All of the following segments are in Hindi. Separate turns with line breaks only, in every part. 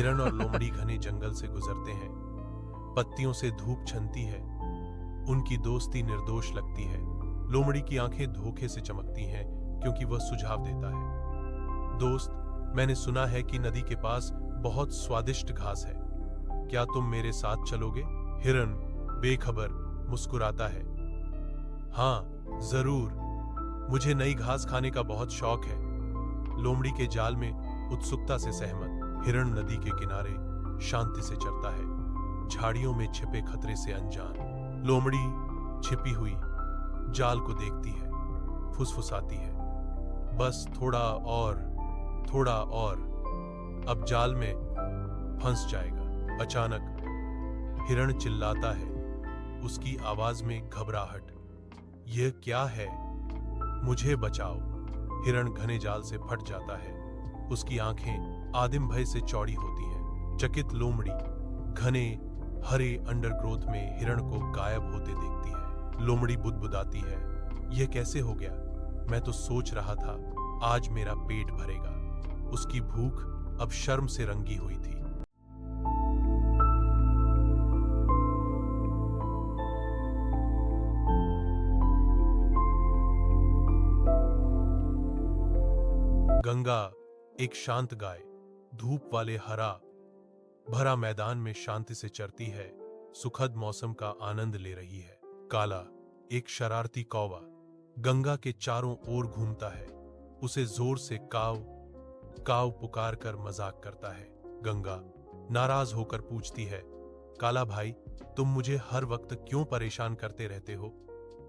हिरण और लोमड़ी घने जंगल से गुजरते हैं। पत्तियों से धूप छनती है। उनकी दोस्ती निर्दोष लगती है। लोमड़ी की आंखें धोखे से चमकती हैं क्योंकि वह सुझाव देता है। दोस्त, मैंने सुना है कि नदी के पास बहुत स्वादिष्ट घास है। क्या तुम मेरे साथ चलोगे? हिरण बेखबर मुस्कुराता है। हाँ, जरूर। मुझे नई घास खाने का बहुत शौक है। लोमड़ी के जाल में उत्सुकता से सहमत हिरण नदी के किनारे शांति से चरता है, झाड़ियों में छिपे खतरे से अनजान। लोमड़ी छिपी हुई जाल को देखती है, फुसफुसाती है, बस थोड़ा और, थोड़ा और, अब जाल में फंस जाएगा। अचानक हिरण चिल्लाता है, उसकी आवाज में घबराहट। यह क्या है? मुझे बचाओ। हिरण घने जाल से फट जाता है। उसकी आंखें आदिम भय से चौड़ी होती हैं। चकित लोमड़ी घने हरे अंडरग्रोथ में हिरण को गायब होते देखती है। लोमड़ी बुदबुदाती है, यह कैसे हो गया? मैं तो सोच रहा था आज मेरा पेट भरेगा। उसकी भूख अब शर्म से रंगी हुई थी। गंगा एक शांत गाय धूप वाले हरा भरा मैदान में शांति से चरती है, सुखद मौसम का आनंद ले रही है। काला एक शरारती कौवा गंगा के चारों ओर घूमता है, उसे जोर से काव काव पुकार कर मजाक करता है। गंगा नाराज होकर पूछती है, काला भाई, तुम मुझे हर वक्त क्यों परेशान करते रहते हो?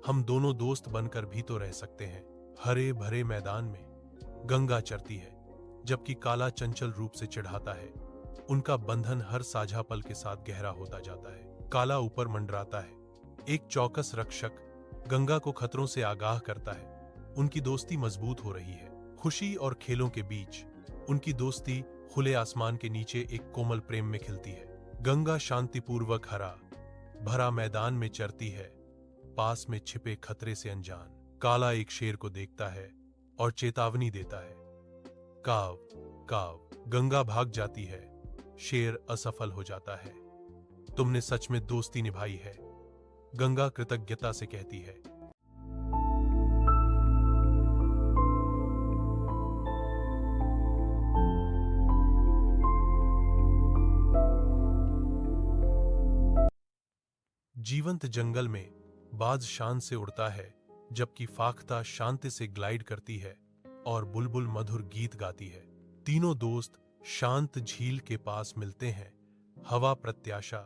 हम दोनों दोस्त बनकर भी तो रह सकते हैं। हरे भरे मैदान में गंगा चरती है, जबकि काला चंचल रूप से चिढ़ाता है। उनका बंधन हर साझा पल के साथ गहरा होता जाता है। काला ऊपर मंडराता है, एक चौकस रक्षक गंगा को खतरों से आगाह करता है। उनकी दोस्ती मजबूत हो रही है। खुशी और खेलों के बीच उनकी दोस्ती खुले आसमान के नीचे एक कोमल प्रेम में खिलती है। गंगा शांतिपूर्वक हरा भरा मैदान में चरती है, पास में छिपे खतरे से अनजान। काला एक शेर को देखता है और चेतावनी देता है, काव काव। गंगा भाग जाती है, शेर असफल हो जाता है। तुमने सच में दोस्ती निभाई है, गंगा कृतज्ञता से कहती है। जीवंत जंगल में बाज शान से उड़ता है, जबकि फाख्ता शांति से ग्लाइड करती है और बुलबुल मधुर गीत गाती है। तीनों दोस्त शांत झील के पास मिलते हैं। हवा प्रत्याशा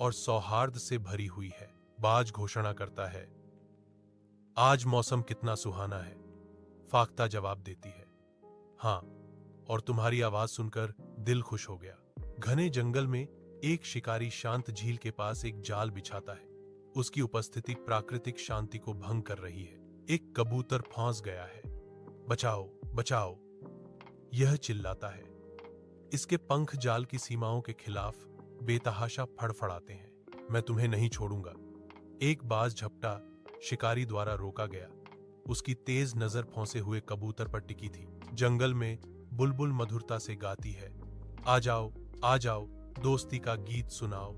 और सौहार्द से भरी हुई है। बाज घोषणा करता है, आज मौसम कितना सुहाना है। फाख्ता जवाब देती है, हाँ, और तुम्हारी आवाज सुनकर दिल खुश हो गया। घने जंगल में एक शिकारी शांत झील के पास एक जाल बिछाता है। उसकी उपस्थिति प्राकृतिक शांति को भंग कर रही है। एक कबूतर फंस गया है। बचाओ बचाओ, यह चिल्लाता है। इसके पंख जाल की सीमाओं के खिलाफ बेतहाशा फड़फड़ाते हैं। मैं तुम्हें नहीं छोड़ूंगा। एक बाज झपटा शिकारी द्वारा रोका गया। उसकी तेज नजर फंसे हुए कबूतर पर टिकी थी। जंगल में बुलबुल मधुरता से गाती है, आ जाओ, दोस्ती का गीत सुनाओ।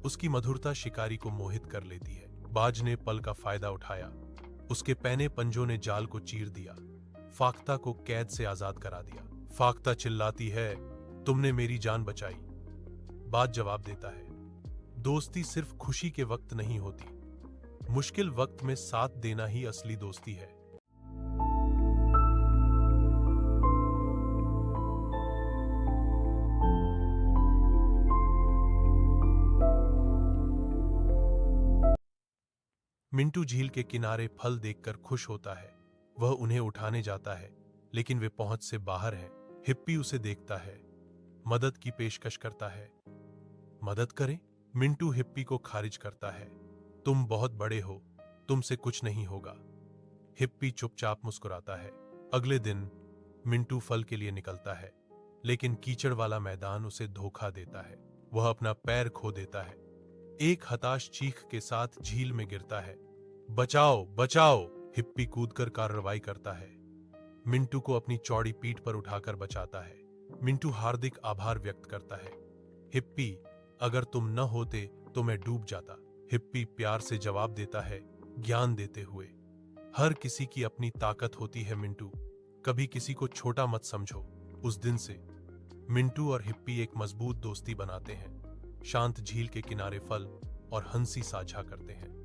उसकी मधुरता शिकारी को मोहित कर लेती है। बाज ने पल का फायदा उठाया। उसके पैने पंजों ने जाल को चीर दिया, फाख्ता को कैद से आजाद करा दिया। फाख्ता चिल्लाती है, तुमने मेरी जान बचाई। बाज जवाब देता है, दोस्ती सिर्फ खुशी के वक्त नहीं होती, मुश्किल वक्त में साथ देना ही असली दोस्ती है। मिंटू झील के किनारे फल देखकर खुश होता है। वह उन्हें उठाने जाता है, लेकिन वे पहुंच से बाहर हैं। हिप्पी उसे देखता है, मदद की पेशकश करता है। मदद करें? मिंटू हिप्पी को खारिज करता है। तुम बहुत बड़े हो, तुमसे कुछ नहीं होगा। हिप्पी चुपचाप मुस्कुराता है। अगले दिन मिंटू फल के लिए निकलता है, लेकिन कीचड़ वाला मैदान उसे धोखा देता है। वह अपना पैर खो देता है। एक हताश चीख के साथ झील में गिरता है। बचाओ बचाओ, हिप्पी कूदकर कार्रवाई करता है। मिंटू को अपनी चौड़ी पीठ पर उठाकर बचाता है। मिंटू हार्दिक आभार व्यक्त करता है। हिप्पी, अगर तुम न होते तो मैं डूब जाता। हिप्पी प्यार से जवाब देता है, ज्ञान देते हुए, हर किसी की अपनी ताकत होती है मिंटू, कभी किसी को छोटा मत समझो। उस दिन से मिंटू और हिप्पी एक मजबूत दोस्ती बनाते हैं, शांत झील के किनारे फल और हंसी साझा करते हैं।